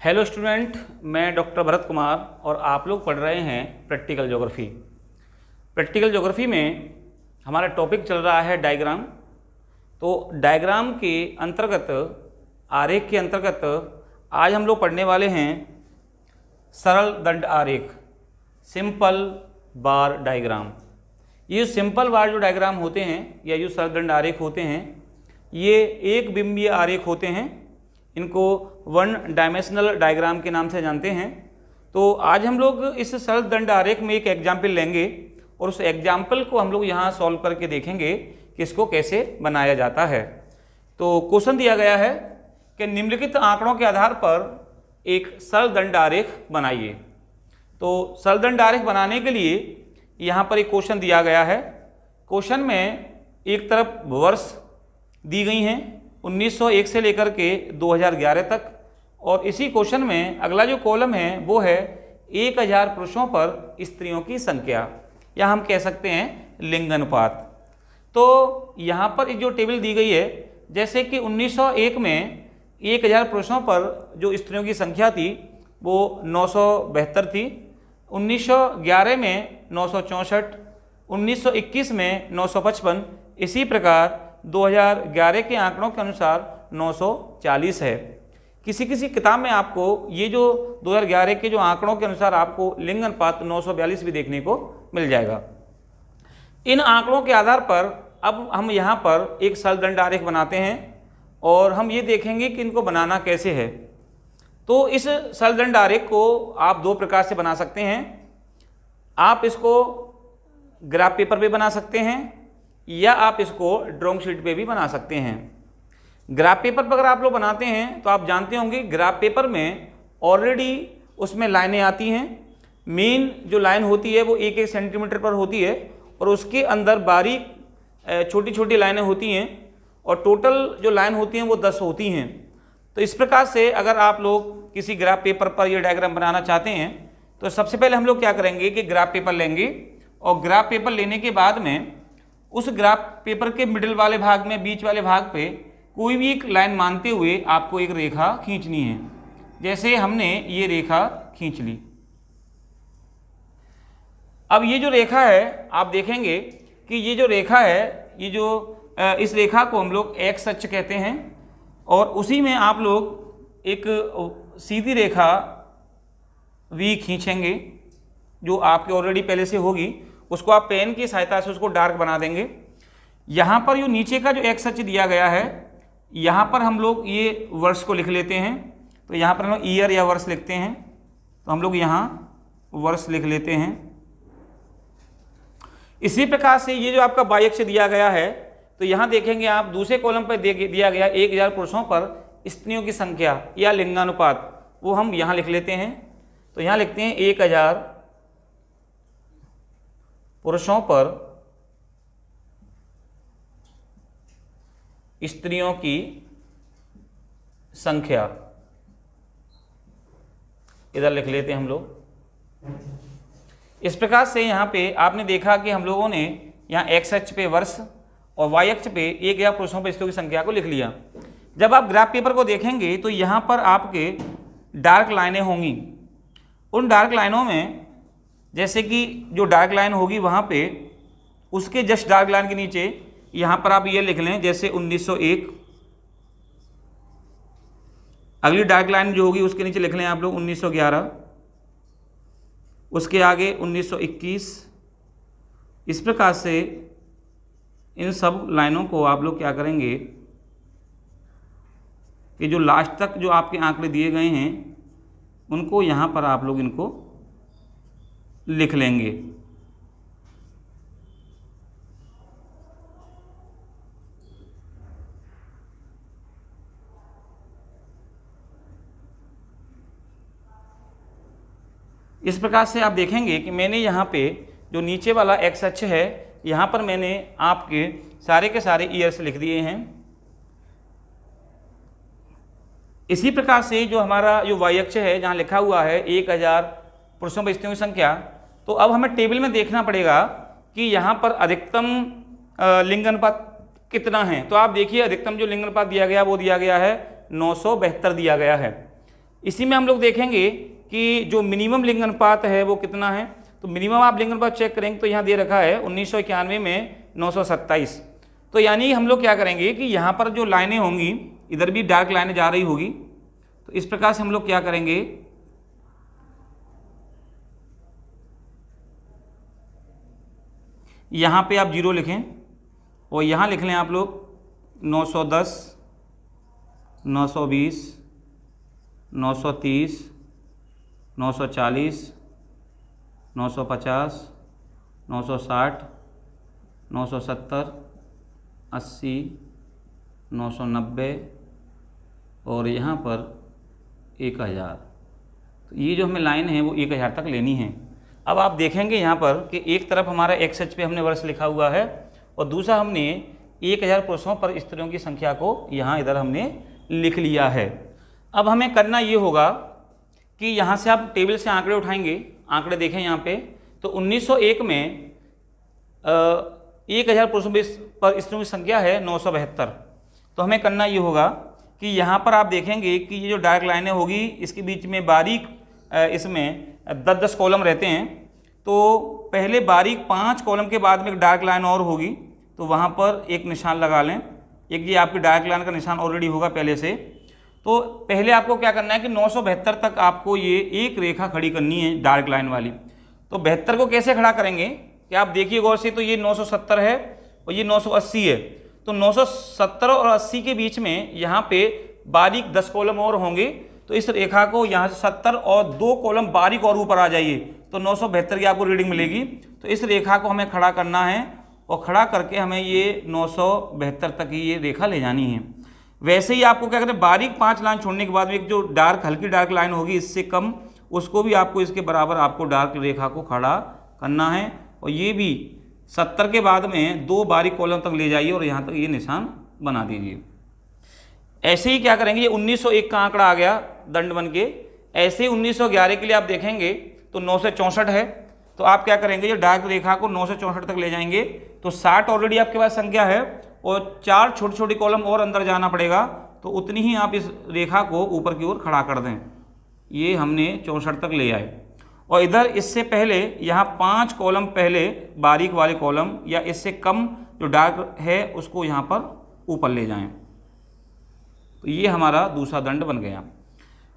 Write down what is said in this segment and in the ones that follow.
Hello student, मैं doctor Bharat Kumar और आप लोग पढ़ रहे हैं प्रैक्टिकल ज्योग्राफी। प्रैक्टिकल ज्योग्राफी में हमारा टॉपिक चल रहा है डायग्राम। तो डायग्राम के अंतर्गत, आरेख के अंतर्गत आज हम लोग पढ़ने वाले हैं सरल दंड आरेख, सिंपल बार डायग्राम। ये सिंपल बार जो डायग्राम होते हैं या जो सरल दंड आरेख होते हैं, ये एक बिंबीय आरेख होते हैं। इनको वन डायमेंशनल डायग्राम के नाम से जानते हैं। तो आज हम लोग इस सरल दंड आरेख में एक एग्जाम्पल लेंगे और उस एग्जाम्पल को हम लोग यहाँ सॉल्व करके देखेंगे कि इसको कैसे बनाया जाता है। तो क्वेश्चन दिया गया है कि निम्नलिखित आंकड़ों के आधार पर एक सरल दंड आरेख बनाइए। तो सरल दंड आरेख बनाने के लिए यहाँ पर एक क्वेश्चन दिया गया है। क्वेश्चन में एक तरफ वर्ष दी गई हैं 1901 से लेकर के 2011 तक, और इसी क्वेश्चन में अगला जो कॉलम है वो है 1000 पुरुषों पर स्त्रियों की संख्या, या हम कह सकते हैं लिंगानुपात। तो यहाँ पर जो टेबल दी गई है, जैसे कि 1901 में 1000 पुरुषों पर जो स्त्रियों की संख्या थी वो 972 थी, 1911 में 964, 1921 में 955, इसी प्रकार 2011 के आंकड़ों के अनुसार 940 है। किसी किसी किताब में आपको ये जो 2011 के जो आंकड़ों के अनुसार आपको लिंग अनुपात 942 भी देखने को मिल जाएगा। इन आंकड़ों के आधार पर अब हम यहाँ पर एक सरल दंड आरेख बनाते हैं और हम ये देखेंगे कि इनको बनाना कैसे है। तो इस सरल दंड आरेख को आप दो प्रकार से बना सकते हैं। आप इसको ग्राफ पेपर पे बना सकते हैं या आप इसको ड्राइंग शीट पे भी बना सकते हैं। ग्राफ पेपर पर अगर आप लोग बनाते हैं तो आप जानते होंगे ग्राफ पेपर में ऑलरेडी उसमें लाइनें आती हैं। मेन जो लाइन होती है वो 1-1 सेंटीमीटर पर होती है और उसके अंदर बारीक छोटी छोटी लाइनें होती हैं और टोटल जो लाइन होती हैं वो 10 होती हैं। तो इस प्रकार से अगर आप लोग किसी ग्राफ पेपर पर ये डायग्राम बनाना चाहते हैं तो सबसे पहले हम लोग क्या करेंगे कि ग्राफ पेपर लेंगे, और ग्राफ पेपर लेने के बाद में उस ग्राफ पेपर के मिडिल वाले भाग में, बीच वाले भाग पे कोई भी एक लाइन मानते हुए आपको एक रेखा खींचनी है। जैसे हमने ये रेखा खींच ली। अब ये जो रेखा है आप देखेंगे कि ये जो रेखा है, ये जो इस रेखा को हम लोग एक्स अक्ष कहते हैं, और उसी में आप लोग एक सीधी रेखा वी खींचेंगे जो आपके ऑलरेडी पहले से होगी। उसको आप पेन की सहायता से उसको डार्क बना देंगे। यहाँ पर जो नीचे का जो एक्स अक्ष दिया गया है, यहाँ पर हम लोग ये वर्ष को लिख लेते हैं। तो यहाँ पर हम लोग ईयर या वर्ष लिखते हैं, तो हम लोग यहाँ वर्ष लिख लेते हैं। इसी प्रकार से ये जो आपका वाई अक्ष दिया गया है, तो यहाँ देखेंगे आप दूसरे कॉलम पर दिया गया 1000 पुरुषों पर स्त्रियों की संख्या या लिंगानुपात, वो हम यहाँ लिख लेते हैं। तो यहाँ लिखते हैं 1000 पुरुषों पर स्त्रियों की संख्या, इधर लिख लेते हैं हम लोग। इस प्रकार से यहाँ पे आपने देखा कि हम लोगों ने यहाँ एक्स अक्ष पे वर्ष और वाई अक्ष पे 1000 पुरुषों पर स्त्रियों की संख्या को लिख लिया। जब आप ग्राफ पेपर को देखेंगे तो यहाँ पर आपके डार्क लाइनें होंगी। उन डार्क लाइनों में, जैसे कि जो डार्क लाइन होगी वहाँ पे उसके जस्ट डार्क लाइन के नीचे यहाँ पर आप ये लिख लें, जैसे 1901। अगली डार्क लाइन जो होगी उसके नीचे लिख लें आप लोग 1911, उसके आगे 1921। इस प्रकार से इन सब लाइनों को आप लोग क्या करेंगे कि जो लास्ट तक जो आपके आंकड़े दिए गए हैं उनको यहाँ पर आप लोग इनको लिख लेंगे। इस प्रकार से आप देखेंगे कि मैंने यहाँ पे जो नीचे वाला एक्स अक्ष है, यहाँ पर मैंने आपके सारे के सारे ईयर्स लिख दिए हैं। इसी प्रकार से जो हमारा जो वाई अक्ष है, जहाँ लिखा हुआ है 1000 पुरुषों पर स्त्रियों की संख्या, तो अब हमें टेबल में देखना पड़ेगा कि यहाँ पर अधिकतम लिंग अनुपात कितना है। तो आप देखिए अधिकतम जो लिंग अनुपात दिया गया वो दिया गया है 972 दिया गया है। इसी में हम लोग देखेंगे कि जो मिनिमम लिंग अनुपात है वो कितना है। तो मिनिमम आप लिंग अनुपात चेक करेंगे तो यहाँ दे रखा है 1991 में 927। तो यानी हम लोग क्या करेंगे कि यहाँ पर जो लाइनें होंगी, इधर भी डार्क लाइनें जा रही होगी, तो इस प्रकार से हम लोग क्या करेंगे, यहाँ पे आप 0 लिखें और यहाँ लिख लें आप लोग 910, 920, 930, 940, 950, 960, 970, 80, 990 और यहाँ पर 1000। तो ये जो हमें लाइन है वो 1000 तक लेनी है। अब आप देखेंगे यहाँ पर कि एक तरफ हमारा XH पे हमने वर्ष लिखा हुआ है और दूसरा हमने 1000 पुरुषों पर स्त्रियों की संख्या को यहाँ इधर हमने लिख लिया है। अब हमें करना ये होगा कि यहाँ से आप टेबल से आंकड़े उठाएंगे, आंकड़े देखें यहाँ पे, तो 1901 में 1000 पुरुषों पर स्त्रियों की संख्या है 972। तो हमें करना ये होगा कि यहाँ पर आप देखेंगे कि ये जो डार्क लाइनें होगी इसके बीच में बारीक इसमें 10-10 कॉलम रहते हैं। तो पहले बारीक 5 कॉलम के बाद में एक डार्क लाइन और होगी, तो वहाँ पर एक निशान लगा लें। एक ये आपकी डार्क लाइन का निशान ऑलरेडी होगा पहले से। तो पहले आपको क्या करना है कि 972 तक आपको ये एक रेखा खड़ी करनी है डार्क लाइन वाली। तो 72 को कैसे खड़ा करेंगे कि आप देखिए गौर से, तो ये 970 है और ये 980 है। तो 970 और 80 के बीच में यहाँ पे बारीक 10 कॉलम और होंगे। तो इस रेखा को यहाँ से 70 और 2 कॉलम बारीक और ऊपर आ जाइए तो 972 की आपको रीडिंग मिलेगी। तो इस रेखा को हमें खड़ा करना है और खड़ा करके हमें ये 972 तक ही ये रेखा ले जानी है। वैसे ही आपको क्या करें, बारीक 5 लाइन छोड़ने के बाद में एक जो डार्क हल्की डार्क लाइन होगी इससे कम, उसको भी आपको इसके बराबर आपको डार्क रेखा को खड़ा करना है। और ये भी 70 के बाद में 2 बारीक कॉलम तक ले जाइए और यहाँ तक ये निशान बना दीजिए। ऐसे ही क्या करेंगे, ये 1901 का आंकड़ा आ गया दंड बन के। ऐसे ही 1911 के लिए आप देखेंगे तो 9 से 64 है। तो आप क्या करेंगे, ये डार्क रेखा को 9 से 64 तक ले जाएंगे। तो 60 ऑलरेडी आपके पास संख्या है और 4 छोटी छोटी कॉलम और अंदर जाना पड़ेगा, तो उतनी ही आप इस रेखा को ऊपर की ओर खड़ा कर दें। ये हमने 64 तक ले आए। और इधर इससे पहले यहाँ 5 कॉलम पहले बारीक वाले कॉलम या इससे कम जो डार्क है उसको यहाँ पर ऊपर ले जाएं। तो ये हमारा दूसरा दंड बन गया।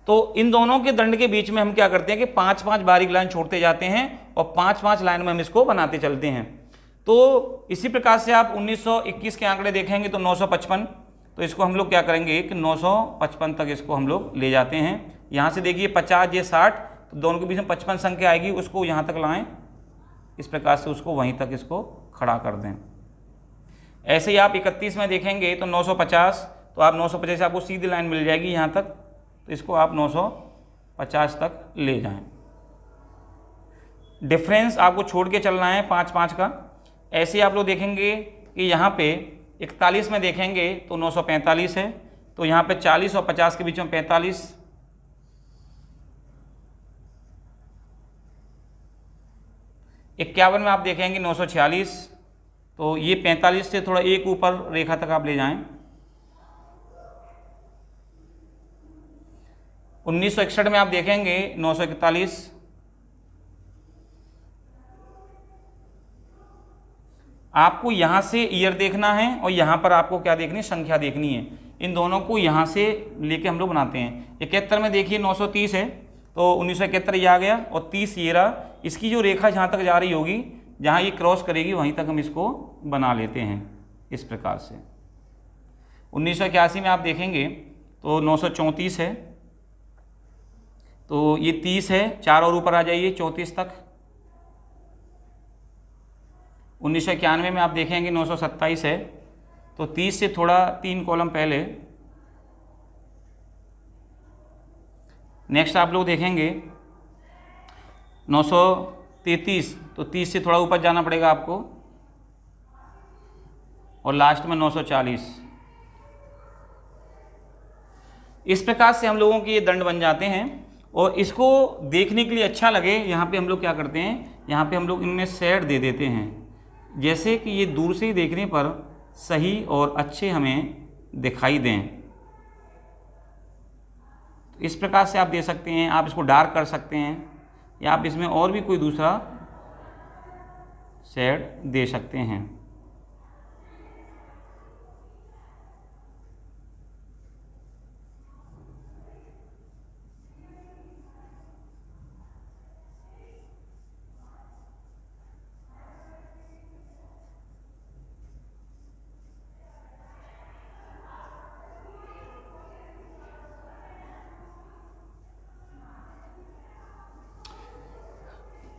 तो इन दोनों के दंड के बीच में हम क्या करते हैं कि 5-5 बारीक लाइन छोड़ते जाते हैं और 5-5 लाइन में हम इसको बनाते चलते हैं। तो इसी प्रकार से आप 1921 के आंकड़े देखेंगे तो 955, तो इसको हम लोग क्या करेंगे कि 955 तक इसको हम लोग ले जाते हैं। यहाँ से देखिए 50 ये 60, तो दोनों के बीच में 55 संख्या आएगी, उसको यहाँ तक लाएं, इस प्रकार से उसको वहीं तक इसको खड़ा कर दें। ऐसे ही आप 31 में देखेंगे तो 950, तो आप 950 से आपको सीधी लाइन मिल जाएगी यहाँ तक, तो इसको आप 950 तक ले जाएं। डिफरेंस आपको छोड़ के चलना है 5-5 का। ऐसे ही आप लोग देखेंगे कि यहाँ पे 41 में देखेंगे तो 945 है, तो यहाँ पे 40 और 50 के बीच में 45। इक्यावन में आप देखेंगे 946, तो ये 45 से थोड़ा एक ऊपर रेखा तक आप ले जाएं। 1961 में आप देखेंगे 941। आपको यहाँ से ईयर देखना है और यहाँ पर आपको क्या देखनी है, संख्या देखनी है। इन दोनों को यहाँ से लेके हम लोग बनाते हैं। 71 में देखिए 930 है, तो 1971 ये आ गया और 30 ये रहा। इसकी जो रेखा जहाँ तक जा रही होगी, जहाँ ये क्रॉस करेगी वहीं तक हम इसको बना लेते हैं इस प्रकार से। 1981 में आप देखेंगे तो 934 है, तो ये 30 है, 4 और ऊपर आ जाइए 34 तक। 1991 में आप देखेंगे 927 है, तो 30 से थोड़ा 3 कॉलम पहले। नेक्स्ट आप लोग देखेंगे 933, तो 30 से थोड़ा ऊपर जाना पड़ेगा आपको। और लास्ट में 940। इस प्रकार से हम लोगों के ये दंड बन जाते हैं। और इसको देखने के लिए अच्छा लगे, यहाँ पे हम लोग क्या करते हैं, यहाँ पे हम लोग इनमें शेड दे देते हैं, जैसे कि ये दूर से ही देखने पर सही और अच्छे हमें दिखाई दें। तो इस प्रकार से आप दे सकते हैं। आप इसको डार्क कर सकते हैं या आप इसमें और भी कोई दूसरा शेड दे सकते हैं।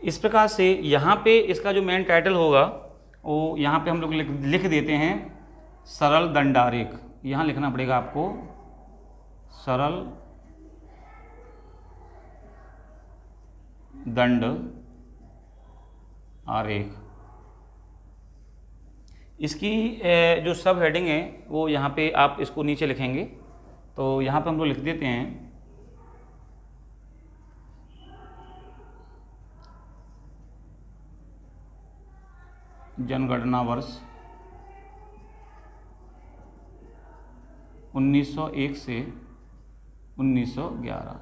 इस प्रकार से यहाँ पे इसका जो मेन टाइटल होगा वो यहाँ पे हम लोग लिख देते हैं सरल दंड आरेख। यहाँ लिखना पड़ेगा आपको सरल दंड आरेख। इसकी जो सब हेडिंग है वो यहाँ पे आप इसको नीचे लिखेंगे। तो यहाँ पे हम लोग लिख देते हैं जनगणना वर्ष 1901 से 1911।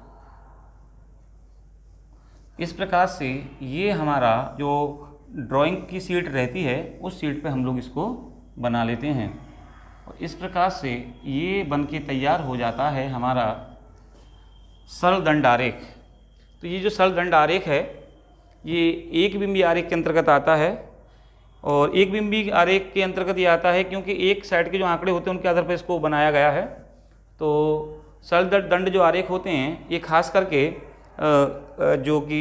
इस प्रकार से ये हमारा जो ड्राइंग की शीट रहती है उस शीट पे हम लोग इसको बना लेते हैं और इस प्रकार से ये बन के तैयार हो जाता है हमारा सरल दंड आरेख। तो ये जो सरल दंड आरेख है ये एक बिंबी आरेख के अंतर्गत आता है और एक बिंबी आरेख के अंतर्गत ये आता है क्योंकि एक साइड के जो आंकड़े होते हैं उनके आधार पर इसको बनाया गया है। तो सरल दंड जो आरेख होते हैं ये खास करके जो कि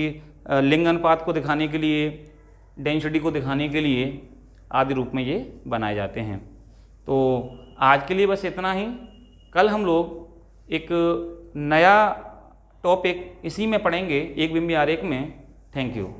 लिंग अनुपात को दिखाने के लिए, डेंसिटी को दिखाने के लिए आदि रूप में ये बनाए जाते हैं। तो आज के लिए बस इतना ही। कल हम लोग एक नया टॉपिक इसी में पढ़ेंगे एक बिंबी आरेख में। Thank you.